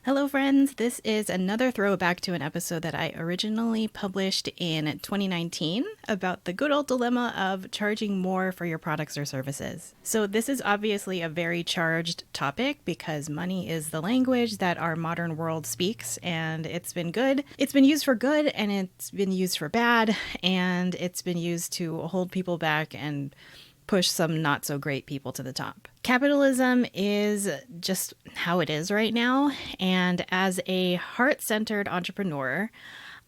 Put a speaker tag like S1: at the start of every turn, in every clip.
S1: Hello, friends. This is another throwback to an episode that I originally published in 2019 about the good old dilemma of charging more for your products or services. So this is obviously a very charged topic because money is the language that our modern world speaks, and it's been good. It's been used for good, and it's been used for bad, and it's been used to hold people back and push some not so great people to the top. Capitalism is just how it is right now. And as a heart-centered entrepreneur,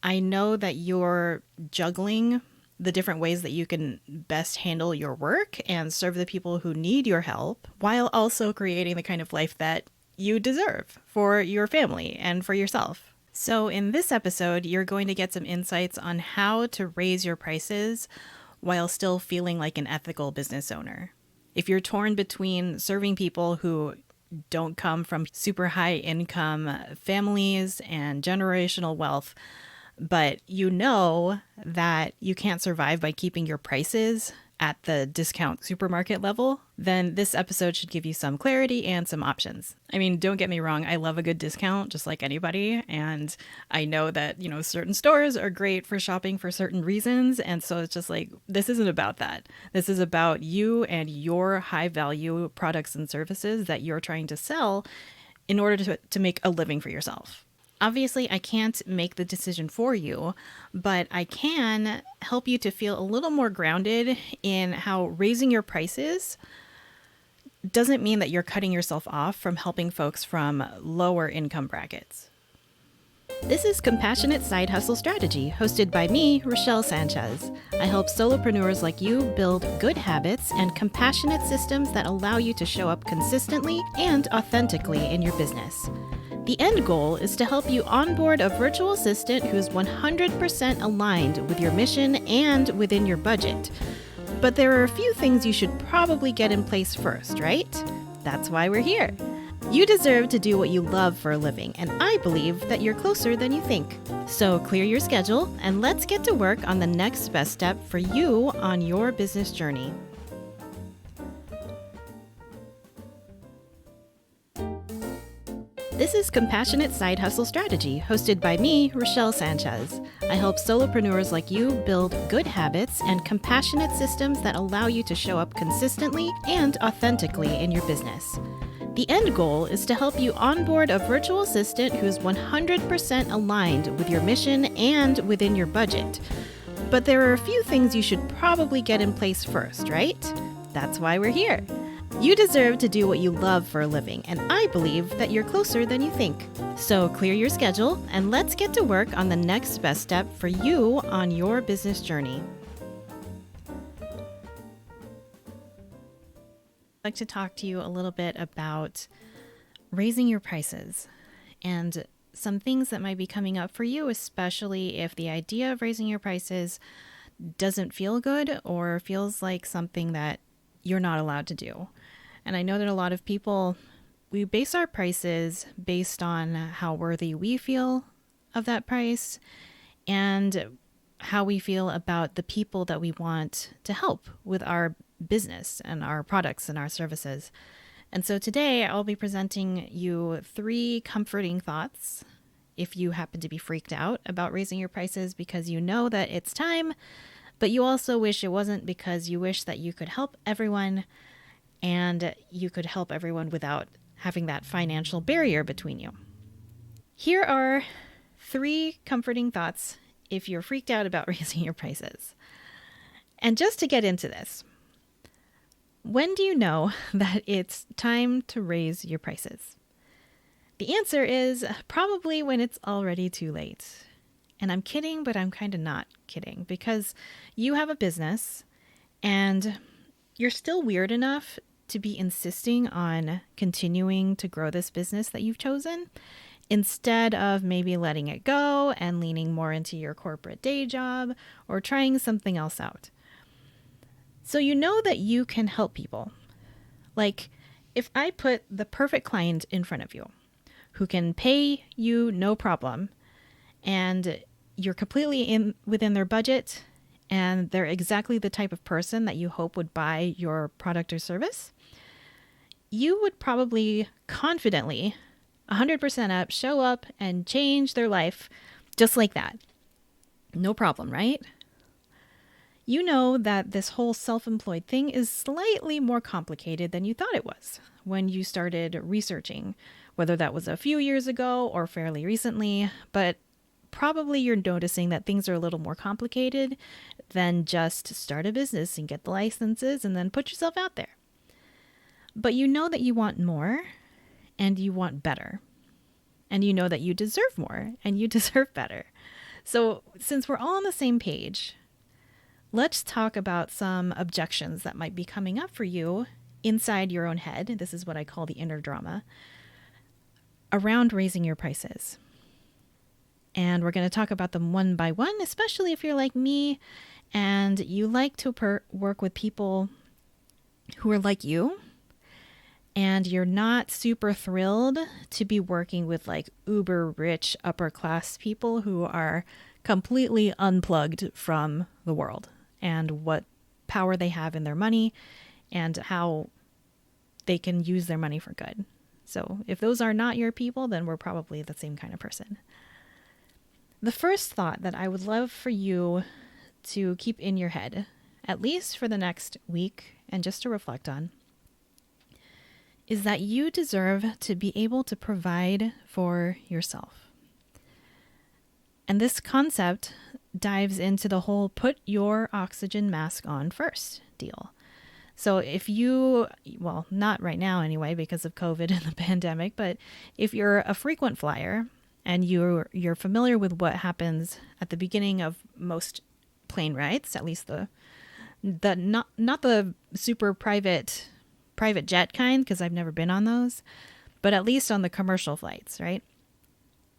S1: I know that you're juggling the different ways that you can best handle your work and serve the people who need your help, while also creating the kind of life that you deserve for your family and for yourself. So in this episode, you're going to get some insights on how to raise your prices while still feeling like an ethical business owner. If you're torn between serving people who don't come from super high income families and generational wealth, but you know that you can't survive by keeping your prices at the discount supermarket level, then this episode should give you some clarity and some options. I mean, don't get me wrong, I love a good discount just like anybody, and I know that, certain stores are great for shopping for certain reasons, and so it's just like, this isn't about that. This is about you and your high value products and services that you're trying to sell in order to make a living for yourself. Obviously, I can't make the decision for you, but I can help you to feel a little more grounded in how raising your prices doesn't mean that you're cutting yourself off from helping folks from lower income brackets. This is Compassionate Side Hustle Strategy, hosted by me, Rochelle Sanchez. I help solopreneurs like you build good habits and compassionate systems that allow you to show up consistently and authentically in your business. The end goal is to help you onboard a virtual assistant who's 100% aligned with your mission and within your budget. But there are a few things you should probably get in place first, right? That's why we're here. You deserve to do what you love for a living, and I believe that you're closer than you think. So clear your schedule and let's get to work on the next best step for you on your business journey. This is Compassionate Side Hustle Strategy, hosted by me, Rochelle Sanchez. I help solopreneurs like you build good habits and compassionate systems that allow you to show up consistently and authentically in your business. The end goal is to help you onboard a virtual assistant who's 100% aligned with your mission and within your budget. But there are a few things you should probably get in place first, right? That's why we're here. You deserve to do what you love for a living, and I believe that you're closer than you think. So clear your schedule and let's get to work on the next best step for you on your business journey. I'd like to talk to you a little bit about raising your prices and some things that might be coming up for you, especially if the idea of raising your prices doesn't feel good or feels like something that you're not allowed to do. And I know that a lot of people, we base our prices based on how worthy we feel of that price and how we feel about the people that we want to help with our business and our products and our services. And so today I'll be presenting you 3 comforting thoughts if you happen to be freaked out about raising your prices because you know that it's time, but you also wish it wasn't because you wish that you could help everyone and you could help everyone without having that financial barrier between you. Here are 3 comforting thoughts if you're freaked out about raising your prices. And just to get into this, when do you know that it's time to raise your prices? The answer is probably when it's already too late. And I'm kidding, but I'm kind of not kidding because you have a business and you're still weird enough to be insisting on continuing to grow this business that you've chosen instead of maybe letting it go and leaning more into your corporate day job or trying something else out. So you know that you can help people. Like if I put the perfect client in front of you who can pay you no problem and you're completely within their budget and they're exactly the type of person that you hope would buy your product or service, you would probably confidently 100% up, show up, and change their life just like that. No problem, right? You know that this whole self-employed thing is slightly more complicated than you thought it was when you started researching, whether that was a few years ago or fairly recently, but probably you're noticing that things are a little more complicated than just start a business and get the licenses and then put yourself out there. But you know that you want more and you want better. And you know that you deserve more and you deserve better. So since we're all on the same page, let's talk about some objections that might be coming up for you inside your own head. This is what I call the inner drama around raising your prices. And we're going to talk about them one by one, especially if you're like me and you like to work with people who are like you and you're not super thrilled to be working with like uber rich upper class people who are completely unplugged from the world and what power they have in their money and how they can use their money for good. So if those are not your people, then we're probably the same kind of person. The first thought that I would love for you to keep in your head, at least for the next week and just to reflect on, is that you deserve to be able to provide for yourself. And this concept dives into the whole put your oxygen mask on first deal. So if you, well, not right now anyway, because of COVID and the pandemic, but if you're a frequent flyer and you're familiar with what happens at the beginning of most plane rides, at least the not the super private jet kind, because I've never been on those, but at least on the commercial flights, right?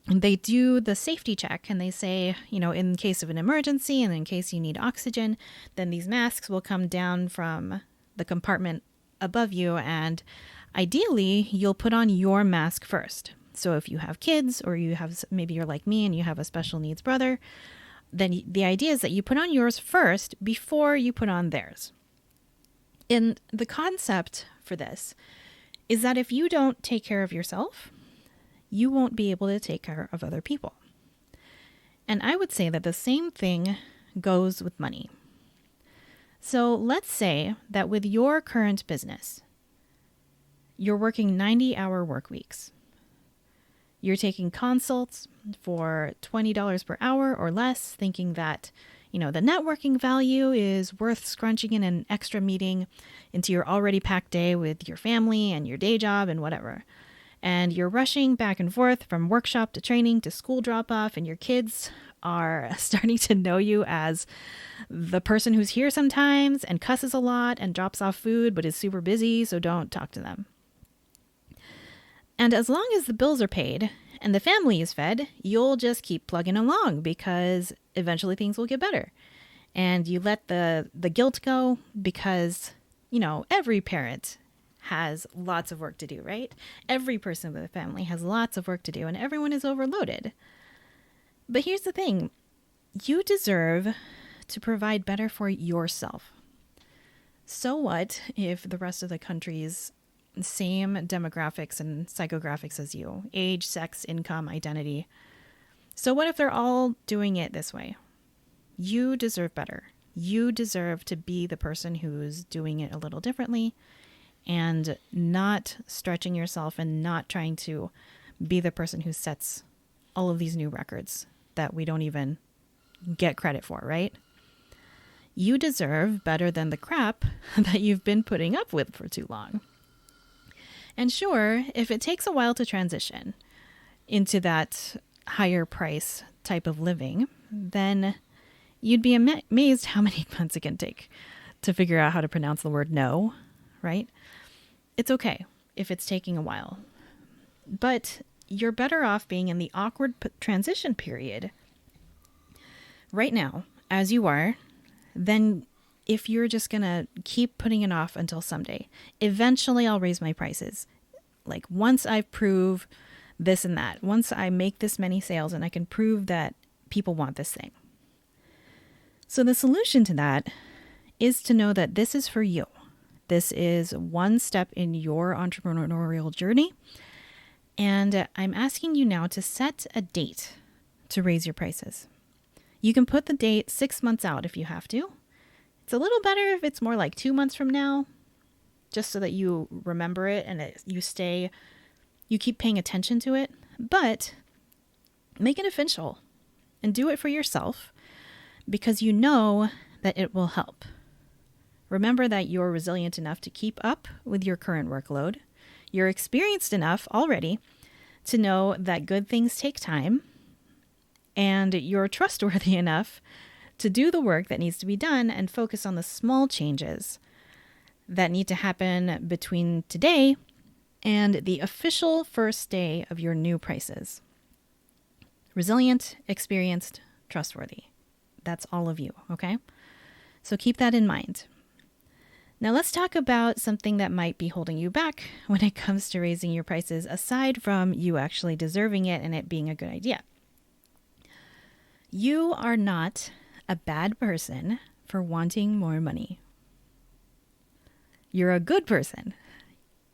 S1: They do the safety check and they say, in case of an emergency and in case you need oxygen, then these masks will come down from the compartment above you and ideally you'll put on your mask first. So if you have kids or maybe you're like me and you have a special needs brother, then the idea is that you put on yours first before you put on theirs. And the concept for this is that if you don't take care of yourself, you won't be able to take care of other people. And I would say that the same thing goes with money. So let's say that with your current business, you're working 90-hour work weeks. You're taking consults for $20 per hour or less, thinking that, the networking value is worth scrunching in an extra meeting into your already packed day with your family and your day job and whatever. And you're rushing back and forth from workshop to training to school drop-off, and your kids are starting to know you as the person who's here sometimes and cusses a lot and drops off food but is super busy, so don't talk to them. And as long as the bills are paid and the family is fed, you'll just keep plugging along because eventually things will get better. And you let the guilt go because, every parent has lots of work to do, right? Every person with a family has lots of work to do and everyone is overloaded. But here's the thing. You deserve to provide better for yourself. So what if the rest of the country's same demographics and psychographics as you? Age, sex, income, identity. So what if they're all doing it this way? You deserve better. You deserve to be the person who's doing it a little differently and not stretching yourself and not trying to be the person who sets all of these new records that we don't even get credit for, right? You deserve better than the crap that you've been putting up with for too long. And sure, if it takes a while to transition into that higher price type of living, then you'd be amazed how many months it can take to figure out how to pronounce the word no, right? It's okay if it's taking a while, but you're better off being in the awkward transition period right now, as you are, than if you're just going to keep putting it off until someday. Eventually, I'll raise my prices. Like once I prove this and that, once I make this many sales and I can prove that people want this thing. So the solution to that is to know that this is for you. This is one step in your entrepreneurial journey. And I'm asking you now to set a date to raise your prices. You can put the date 6 months out if you have to. It's a little better if it's more like 2 months from now, just so that you remember it and you keep paying attention to it. But make it official and do it for yourself because you know that it will help. Remember that you're resilient enough to keep up with your current workload. You're experienced enough already to know that good things take time, and you're trustworthy enough to do the work that needs to be done and focus on the small changes that need to happen between today and the official first day of your new prices. Resilient, experienced, trustworthy. That's all of you, okay? So keep that in mind. Now let's talk about something that might be holding you back when it comes to raising your prices, aside from you actually deserving it and it being a good idea. You are not a bad person for wanting more money. You're a good person.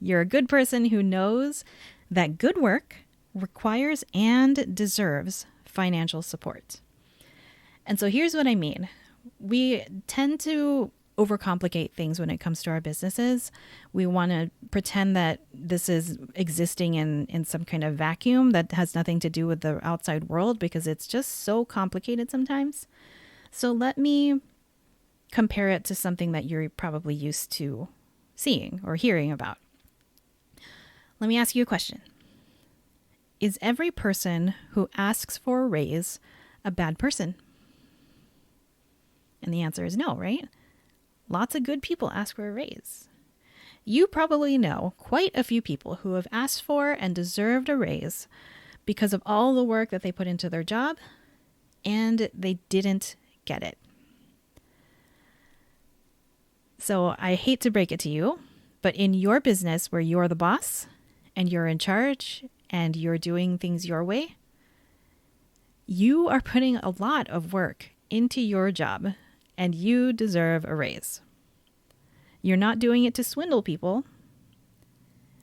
S1: You're a good person who knows that good work requires and deserves financial support. And so here's what I mean. We tend to overcomplicate things when it comes to our businesses. We want to pretend that this is existing in some kind of vacuum that has nothing to do with the outside world because it's just so complicated sometimes. So let me compare it to something that you're probably used to seeing or hearing about. Let me ask you a question. Is every person who asks for a raise a bad person? And the answer is no, right? Lots of good people ask for a raise. You probably know quite a few people who have asked for and deserved a raise because of all the work that they put into their job and they didn't get it. So I hate to break it to you, but in your business where you're the boss and you're in charge and you're doing things your way, you are putting a lot of work into your job and you deserve a raise. You're not doing it to swindle people.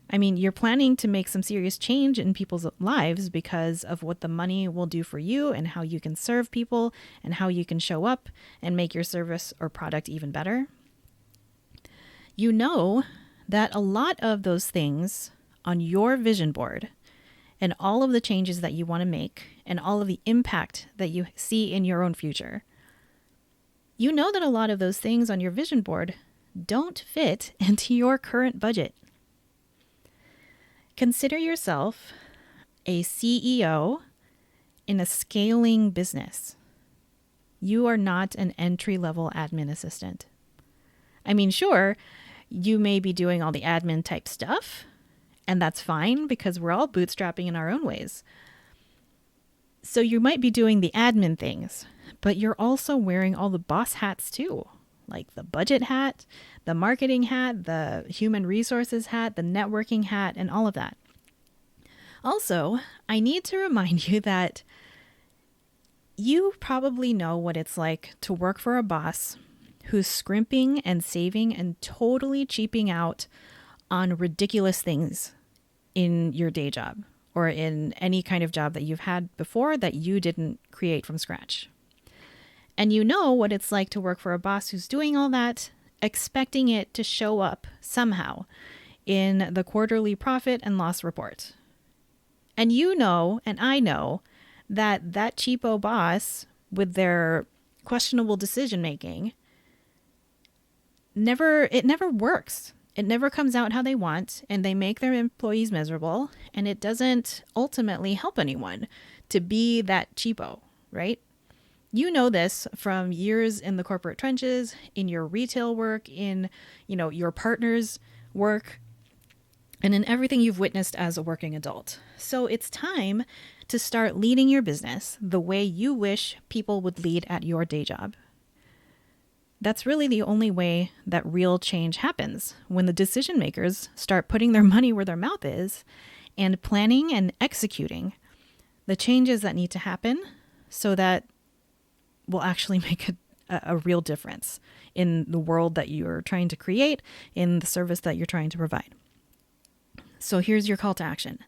S1: I mean, you're planning to make some serious change in people's lives because of what the money will do for you and how you can serve people and how you can show up and make your service or product even better. You know that a lot of those things on your vision board and all of the changes that you want to make and all of the impact that you see in your own future, you know that a lot of those things on your vision board don't fit into your current budget. Consider yourself a CEO in a scaling business. You are not an entry-level admin assistant. I mean, sure, you may be doing all the admin type stuff, and that's fine because we're all bootstrapping in our own ways. So you might be doing the admin things, but you're also wearing all the boss hats too, like the budget hat, the marketing hat, the human resources hat, the networking hat, and all of that. Also, I need to remind you that you probably know what it's like to work for a boss who's scrimping and saving and totally cheaping out on ridiculous things in your day job or in any kind of job that you've had before that you didn't create from scratch. And you know what it's like to work for a boss who's doing all that, expecting it to show up somehow in the quarterly profit and loss report. And you know, and I know, that cheapo boss with their questionable decision making, it never works. It never comes out how they want, and they make their employees miserable, and it doesn't ultimately help anyone to be that cheapo, right? You know this from years in the corporate trenches, in your retail work, in, your partner's work, and in everything you've witnessed as a working adult. So it's time to start leading your business the way you wish people would lead at your day job. That's really the only way that real change happens, when the decision makers start putting their money where their mouth is and planning and executing the changes that need to happen so that will actually make a real difference in the world that you're trying to create, in the service that you're trying to provide. So here's your call to action.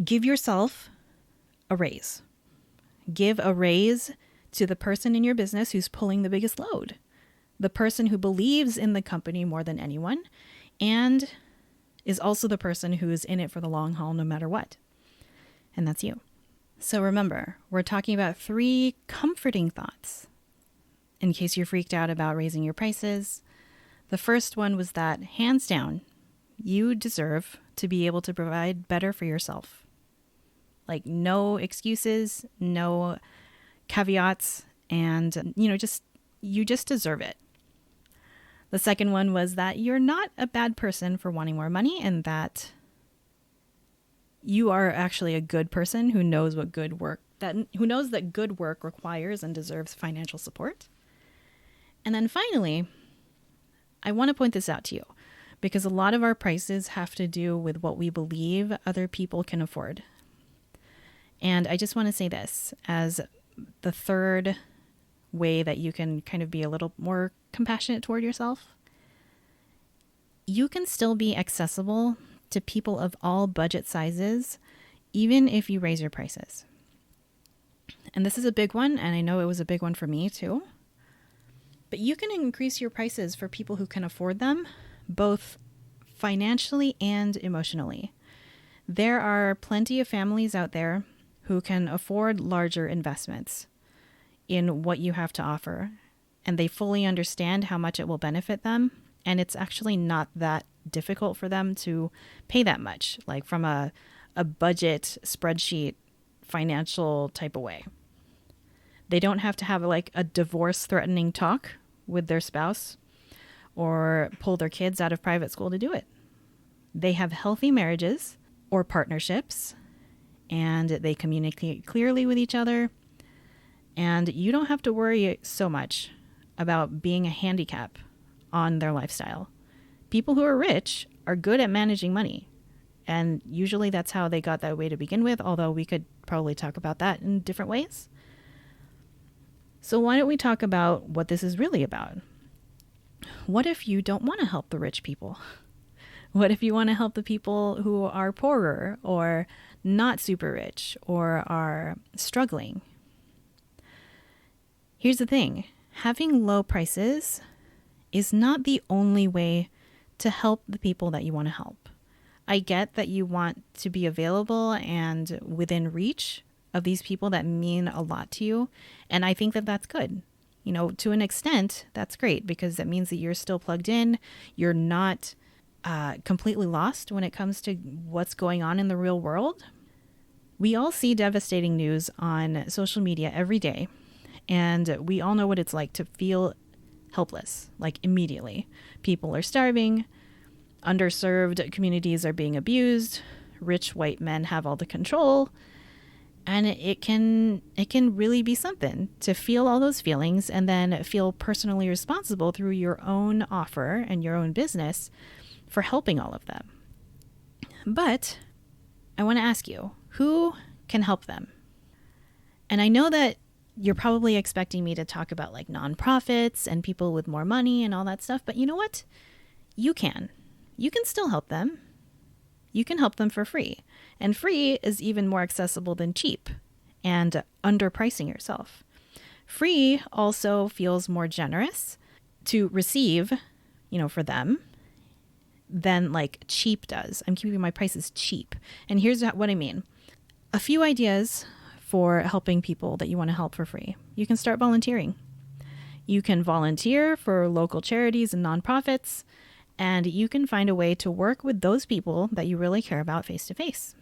S1: Give yourself a raise. Give a raise to the person in your business who's pulling the biggest load, the person who believes in the company more than anyone, and is also the person who is in it for the long haul no matter what. And that's you. So remember, we're talking about 3 comforting thoughts in case you're freaked out about raising your prices. The first one was that, hands down, you deserve to be able to provide better for yourself. Like, no excuses, no caveats, and, you just deserve it. The second one was that you're not a bad person for wanting more money, and that you are actually a good person who knows that good work requires and deserves financial support. And then finally, I want to point this out to you because a lot of our prices have to do with what we believe other people can afford. And I just want to say this as the third way that you can kind of be a little more compassionate toward yourself. You can still be accessible to people of all budget sizes, even if you raise your prices. And this is a big one, and I know it was a big one for me too. But you can increase your prices for people who can afford them, both financially and emotionally. There are plenty of families out there who can afford larger investments in what you have to offer, and they fully understand how much it will benefit them. And it's actually not that difficult for them to pay that much, like from a budget spreadsheet financial type of way. They don't have to have like a divorce threatening talk with their spouse or pull their kids out of private school to do it. They have healthy marriages or partnerships, and they communicate clearly with each other. And you don't have to worry so much about being a handicap on their lifestyle. People who are rich are good at managing money. And usually that's how they got that way to begin with, although we could probably talk about that in different ways. So why don't we talk about what this is really about? What if you don't want to help the rich people? What if you want to help the people who are poorer or not super rich or are struggling? Here's the thing. Having low prices is not the only way to help the people that you want to help. I get that you want to be available and within reach of these people that mean a lot to you. And I think that that's good. To an extent, that's great because that means that you're still plugged in. You're not completely lost when it comes to what's going on in the real world. We all see devastating news on social media every day. And we all know what it's like to feel helpless, like immediately. People are starving, underserved communities are being abused, rich white men have all the control, and it can really be something to feel all those feelings and then feel personally responsible through your own offer and your own business for helping all of them. But I want to ask you, who can help them? And I know that you're probably expecting me to talk about like nonprofits and people with more money and all that stuff. But you know what? You can still help them. You can help them for free. And free is even more accessible than cheap and underpricing yourself. Free also feels more generous to receive, for them than like cheap does. I'm keeping my prices cheap. And here's what I mean. A few ideas for helping people that you want to help for free. You can start volunteering. You can volunteer for local charities and nonprofits, and you can find a way to work with those people that you really care about face to face.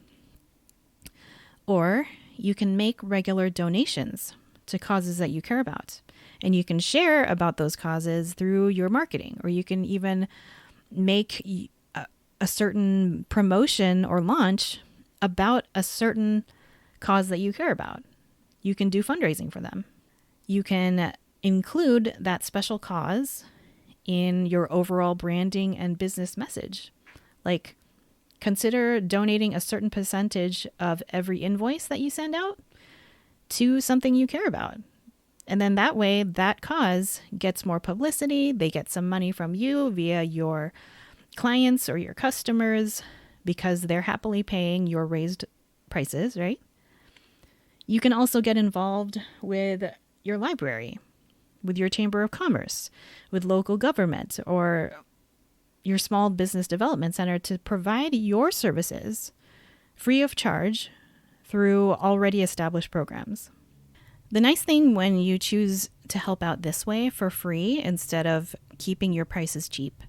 S1: Or you can make regular donations to causes that you care about, and you can share about those causes through your marketing, or you can even make a certain promotion or launch about a certain cause that you care about. You can do fundraising for them. You can include that special cause in your overall branding and business message. Like, consider donating a certain percentage of every invoice that you send out to something you care about. And then that way, that cause gets more publicity. They get some money from you via your clients or your customers because they're happily paying your raised prices, right? You can also get involved with your library, with your chamber of commerce, with local government, or your small business development center to provide your services free of charge through already established programs. The nice thing when you choose to help out this way for free instead of keeping your prices cheap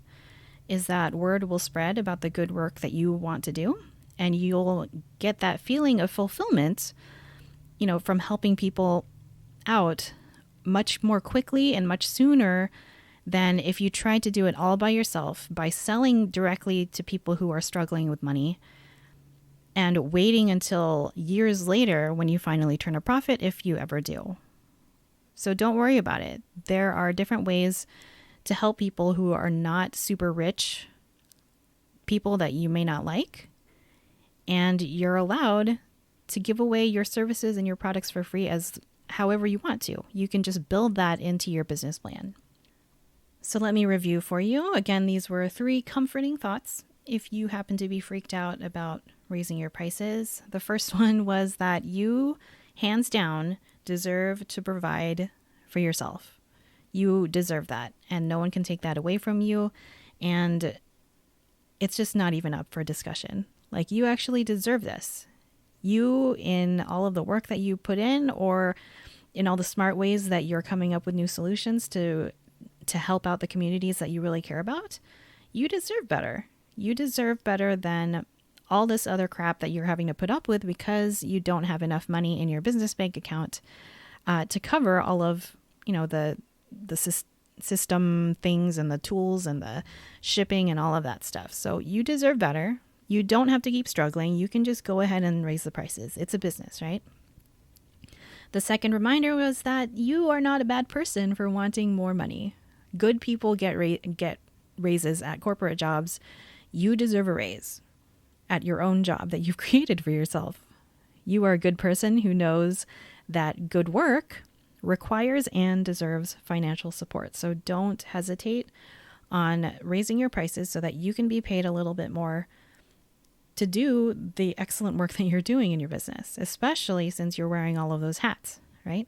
S1: is that word will spread about the good work that you want to do, and you'll get that feeling of fulfillment, from helping people out much more quickly and much sooner than if you tried to do it all by yourself by selling directly to people who are struggling with money and waiting until years later when you finally turn a profit, if you ever do. So don't worry about it. There are different ways to help people who are not super rich, people that you may not like, and you're allowed to give away your services and your products for free as however you want to. You can just build that into your business plan. So let me review for you. Again, these were 3 comforting thoughts if you happen to be freaked out about raising your prices. The first one was that you, hands down, deserve to provide for yourself. You deserve that, and no one can take that away from you. And it's just not even up for discussion. Like, you actually deserve this. You, in all of the work that you put in, or in all the smart ways that you're coming up with new solutions to help out the communities that you really care about, you deserve better. You deserve better than all this other crap that you're having to put up with because you don't have enough money in your business bank account to cover all of, the system things and the tools and the shipping and all of that stuff. So you deserve better. You don't have to keep struggling. You can just go ahead and raise the prices. It's a business, right? The second reminder was that you are not a bad person for wanting more money. Good people get raises at corporate jobs. You deserve a raise at your own job that you've created for yourself. You are a good person who knows that good work requires and deserves financial support. So don't hesitate on raising your prices so that you can be paid a little bit more to do the excellent work that you're doing in your business, especially since you're wearing all of those hats, right?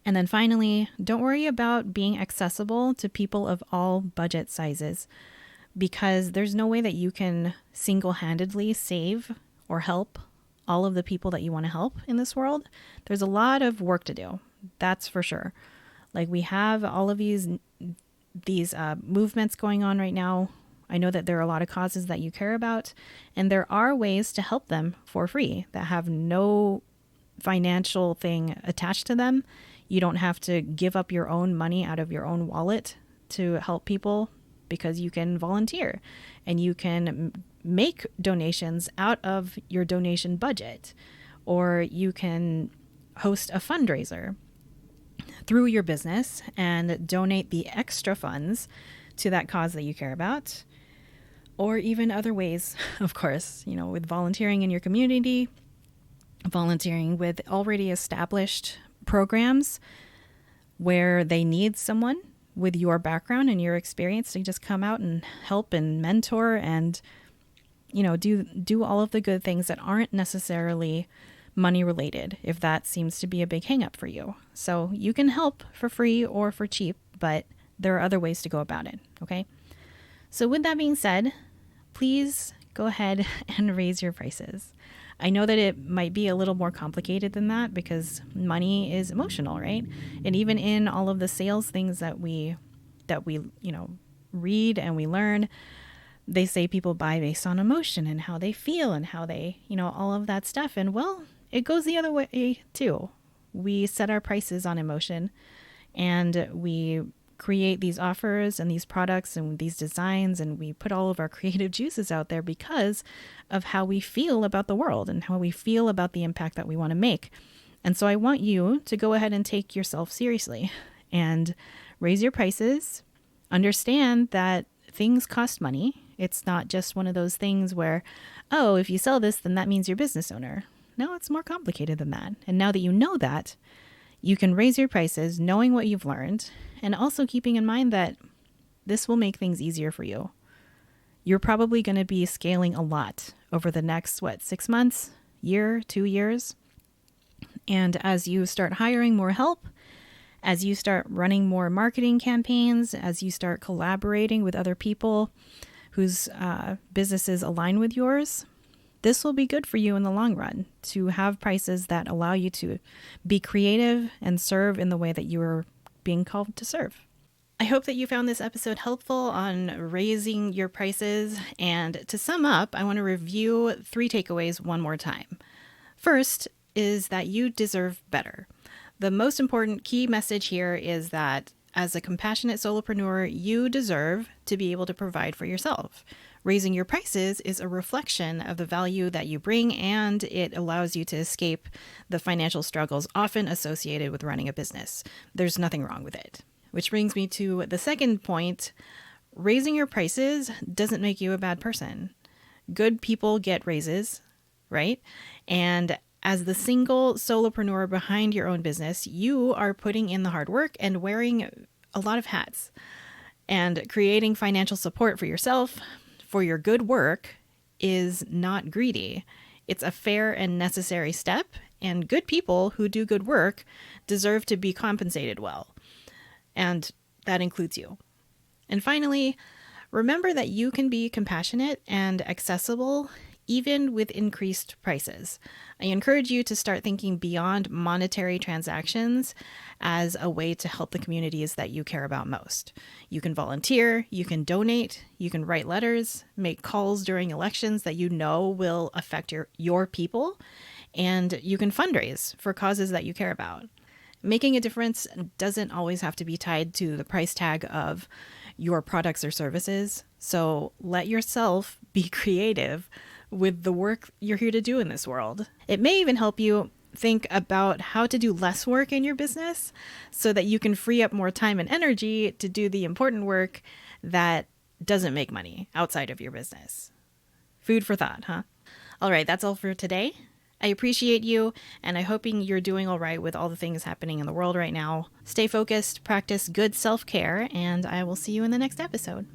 S1: And then finally, don't worry about being accessible to people of all budget sizes, because there's no way that you can single-handedly save or help all of the people that you want to help in this world. There's a lot of work to do. That's for sure. Like, we have all of these movements going on right now. I know that there are a lot of causes that you care about, and there are ways to help them for free that have no financial thing attached to them. You don't have to give up your own money out of your own wallet to help people, because you can volunteer and you can make donations out of your donation budget, or you can host a fundraiser through your business and donate the extra funds to that cause that you care about, or even other ways, of course, with volunteering in your community, volunteering with already established programs where they need someone with your background and your experience to just come out and help and mentor and, do all of the good things that aren't necessarily money related, if that seems to be a big hang up for you. So you can help for free or for cheap, but there are other ways to go about it. Okay. So with that being said, please go ahead and raise your prices. I know that it might be a little more complicated than that because money is emotional, right? And even in all of the sales things that we read and we learn, they say people buy based on emotion and how they feel and how they, all of that stuff. And well, it goes the other way too. We set our prices on emotion, and we create these offers and these products and these designs, and we put all of our creative juices out there because of how we feel about the world and how we feel about the impact that we want to make. And so I want you to go ahead and take yourself seriously and raise your prices. Understand that things cost money. It's not just one of those things where, oh, if you sell this, then that means you're a business owner. No, it's more complicated than that. And now that you know that, you can raise your prices knowing what you've learned, and also keeping in mind that this will make things easier for you. You're probably going to be scaling a lot over the next, 6 months, year, 2 years. And as you start hiring more help, as you start running more marketing campaigns, as you start collaborating with other people whose businesses align with yours, this will be good for you in the long run to have prices that allow you to be creative and serve in the way that you are being called to serve. I hope that you found this episode helpful on raising your prices. And to sum up, I want to review 3 takeaways one more time. First is that you deserve better. The most important key message here is that as a compassionate solopreneur, you deserve to be able to provide for yourself. Raising your prices is a reflection of the value that you bring, and it allows you to escape the financial struggles often associated with running a business. There's nothing wrong with it. Which brings me to the second point. Raising your prices doesn't make you a bad person. Good people get raises, right? And as the single solopreneur behind your own business, you are putting in the hard work and wearing a lot of hats and creating financial support for yourself, for your good work is not greedy. It's a fair and necessary step, and good people who do good work deserve to be compensated well. And that includes you. And finally, remember that you can be compassionate and accessible even with increased prices. I encourage you to start thinking beyond monetary transactions as a way to help the communities that you care about most. You can volunteer, you can donate, you can write letters, make calls during elections that you know will affect your people, and you can fundraise for causes that you care about. Making a difference doesn't always have to be tied to the price tag of your products or services. So let yourself be creative with the work you're here to do in this world. It may even help you think about how to do less work in your business so that you can free up more time and energy to do the important work that doesn't make money outside of your business. Food for thought, huh? All right, that's all for today. I appreciate you, and I'm hoping you're doing all right with all the things happening in the world right now. Stay focused, practice good self-care, and I will see you in the next episode.